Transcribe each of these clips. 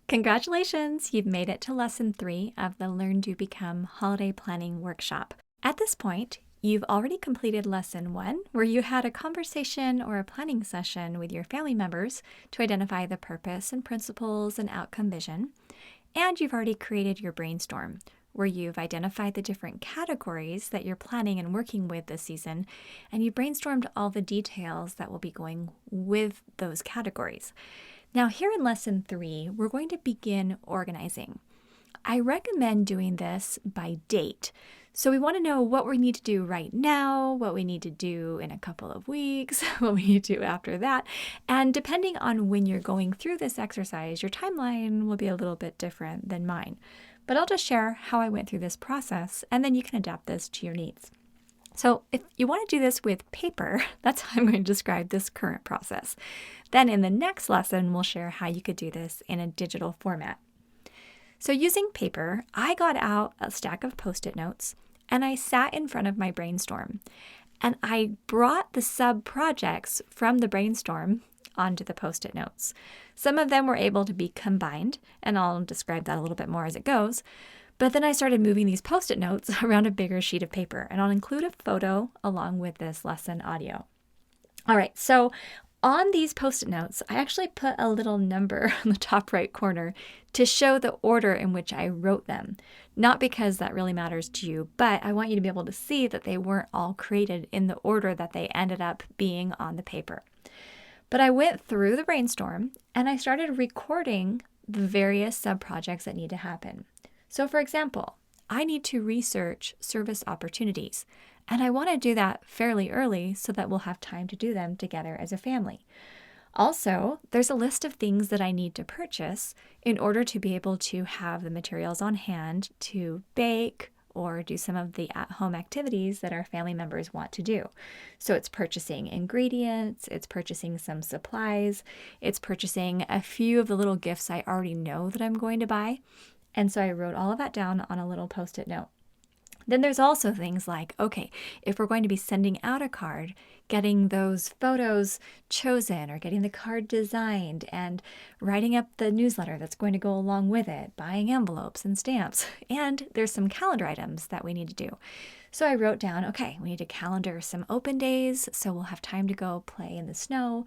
Congratulations! You've made it to Lesson 3 of the Learn, Do, Become Holiday Planning Workshop. At this point, you've already completed Lesson 1, where you had a conversation or a planning session with your family members to identify the purpose and principles and outcome vision. And you've already created your brainstorm, where you've identified the different categories that you're planning and working with this season, and you brainstormed all the details that will be going with those categories. Now, here in Lesson 3, we're going to begin organizing. I recommend doing this by date. So we want to know what we need to do right now, what we need to do in a couple of weeks, what we need to do after that. And depending on when you're going through this exercise, your timeline will be a little bit different than mine. But I'll just share how I went through this process, and then you can adapt this to your needs. So if you want to do this with paper, that's how I'm going to describe this current process. Then in the next lesson, we'll share how you could do this in a digital format. So using paper, I got out a stack of Post-it notes and I sat in front of my brainstorm. And I brought the sub-projects from the brainstorm onto the Post-it notes. Some of them were able to be combined, and I'll describe that a little bit more as it goes. But then I started moving these Post-it notes around a bigger sheet of paper, and I'll include a photo along with this lesson audio. All right, so on these Post-it notes, I actually put a little number on the top right corner to show the order in which I wrote them. Not because that really matters to you, but I want you to be able to see that they weren't all created in the order that they ended up being on the paper. But I went through the brainstorm and I started recording the various sub-projects that need to happen. So for example, I need to research service opportunities, and I want to do that fairly early so that we'll have time to do them together as a family. Also, there's a list of things that I need to purchase in order to be able to have the materials on hand to bake or do some of the at-home activities that our family members want to do. So it's purchasing ingredients, it's purchasing some supplies, it's purchasing a few of the little gifts I already know that I'm going to buy. And so I wrote all of that down on a little Post-it note. Then there's also things like, okay, if we're going to be sending out a card, getting those photos chosen or getting the card designed and writing up the newsletter that's going to go along with it, buying envelopes and stamps. And there's some calendar items that we need to do. So I wrote down, okay, we need to calendar some open days so we'll have time to go play in the snow.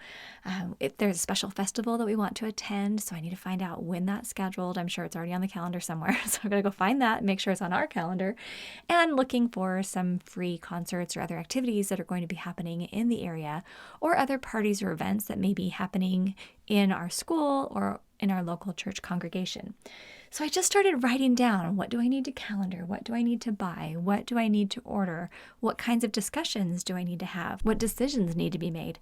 If there's a special festival that we want to attend, so I need to find out when that's scheduled. I'm sure it's already on the calendar somewhere. So I'm going to go find that and make sure it's on our calendar. And looking for some free concerts or other activities that are going to be happening in the area, or other parties or events that may be happening in our school or in our local church congregation. So I just started writing down, what do I need to calendar? What do I need to buy? What do I need to order? What kinds of discussions do I need to have? What decisions need to be made?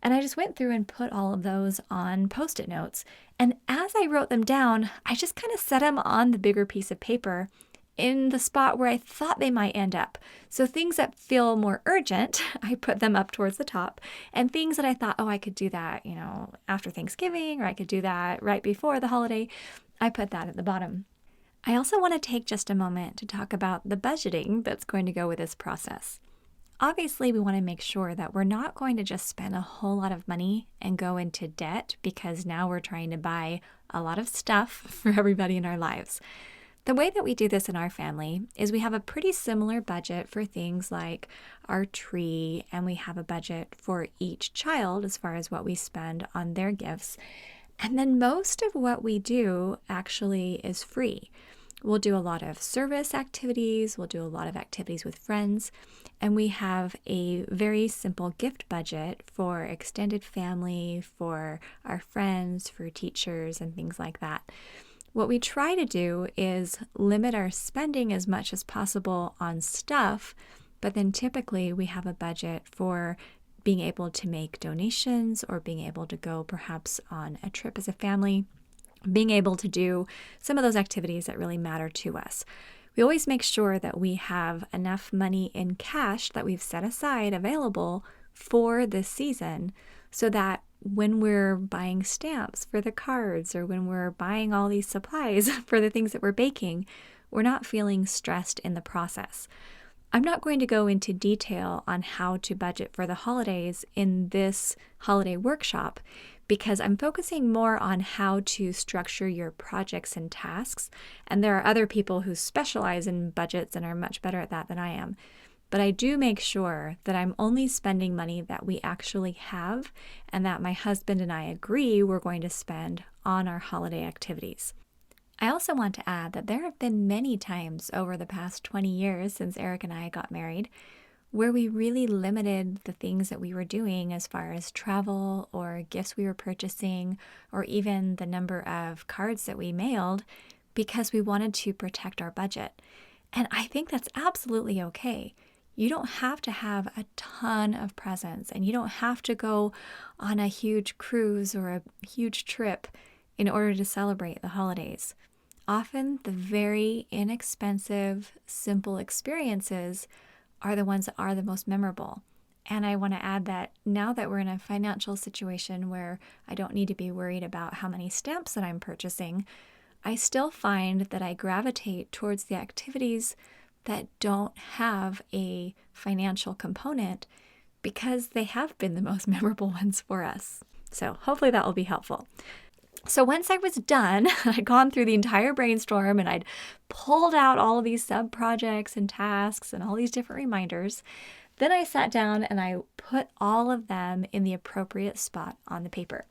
And I just went through and put all of those on Post-it notes. And as I wrote them down, I just kind of set them on the bigger piece of paper in the spot where I thought they might end up. So things that feel more urgent, I put them up towards the top. And things that I thought, oh, I could do that, after Thanksgiving, or I could do that right before the holiday, I put that at the bottom. I also want to take just a moment to talk about the budgeting that's going to go with this process. Obviously, we want to make sure that we're not going to just spend a whole lot of money and go into debt because now we're trying to buy a lot of stuff for everybody in our lives. The way that we do this in our family is we have a pretty similar budget for things like our tree, and we have a budget for each child as far as what we spend on their gifts. And then most of what we do actually is free. We'll do a lot of service activities, we'll do a lot of activities with friends, and we have a very simple gift budget for extended family, for our friends, for teachers, and things like that. What we try to do is limit our spending as much as possible on stuff, but then typically we have a budget for being able to make donations or being able to go perhaps on a trip as a family, being able to do some of those activities that really matter to us. We always make sure that we have enough money in cash that we've set aside available for this season so that when we're buying stamps for the cards or when we're buying all these supplies for the things that we're baking, we're not feeling stressed in the process. I'm not going to go into detail on how to budget for the holidays in this holiday workshop because I'm focusing more on how to structure your projects and tasks. And there are other people who specialize in budgets and are much better at that than I am. But I do make sure that I'm only spending money that we actually have and that my husband and I agree we're going to spend on our holiday activities. I also want to add that there have been many times over the past 20 years since Eric and I got married where we really limited the things that we were doing as far as travel or gifts we were purchasing or even the number of cards that we mailed because we wanted to protect our budget. And I think that's absolutely okay. You don't have to have a ton of presents and you don't have to go on a huge cruise or a huge trip in order to celebrate the holidays. Often the very inexpensive, simple experiences are the ones that are the most memorable. And I want to add that now that we're in a financial situation where I don't need to be worried about how many stamps that I'm purchasing, I still find that I gravitate towards the activities that don't have a financial component because they have been the most memorable ones for us. So hopefully that will be helpful. So once I was done, I'd gone through the entire brainstorm and I'd pulled out all of these sub-projects and tasks and all these different reminders. Then I sat down and I put all of them in the appropriate spot on the paper.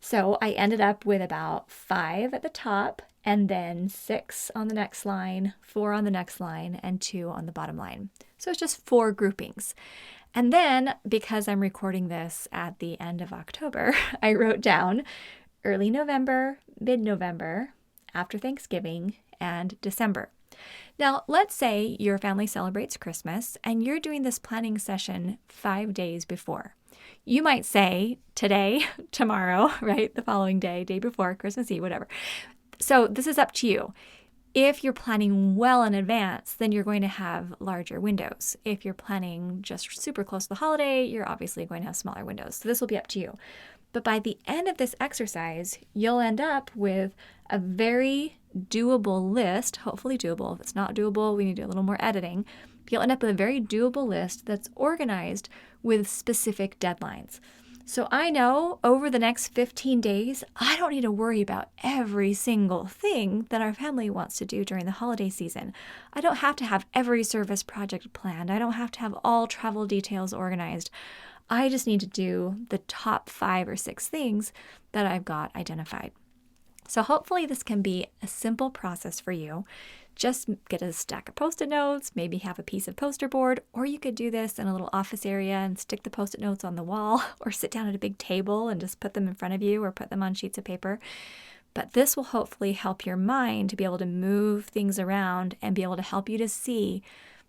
So I ended up with about 5 at the top and then 6 on the next line, 4 on the next line, and 2 on the bottom line. So it's just 4 groupings. And then because I'm recording this at the end of October, I wrote down early November, mid-November, after Thanksgiving, and December. Now, let's say your family celebrates Christmas and you're doing this planning session 5 days before. You might say today, tomorrow, right? The following day, day before, Christmas Eve, whatever. So this is up to you. If you're planning well in advance, then you're going to have larger windows. If you're planning just super close to the holiday, you're obviously going to have smaller windows. So this will be up to you. But by the end of this exercise, you'll end up with a very doable list, hopefully doable. If it's not doable, we need to do a little more editing. You'll end up with a very doable list that's organized with specific deadlines. So I know over the next 15 days, I don't need to worry about every single thing that our family wants to do during the holiday season. I don't have to have every service project planned. I don't have to have all travel details organized. I just need to do the top 5 or 6 things that I've got identified. So hopefully this can be a simple process for you. Just get a stack of Post-it notes, maybe have a piece of poster board, or you could do this in a little office area and stick the Post-it notes on the wall, or sit down at a big table and just put them in front of you or put them on sheets of paper. But this will hopefully help your mind to be able to move things around and be able to help you to see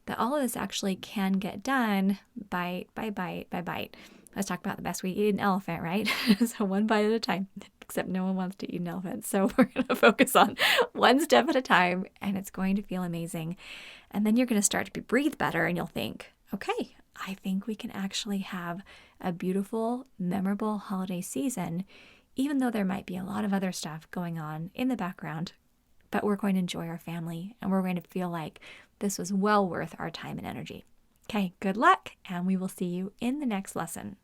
that all of this actually can get done bite by bite by bite. Let's talk about the best way to eat an elephant, right? So one bite at a time, except no one wants to eat an elephant. So we're going to focus on one step at a time and it's going to feel amazing. And then you're going to start to breathe better and you'll think, okay, I think we can actually have a beautiful, memorable holiday season, even though there might be a lot of other stuff going on in the background, but we're going to enjoy our family and we're going to feel like this was well worth our time and energy. Okay, good luck, and we will see you in the next lesson.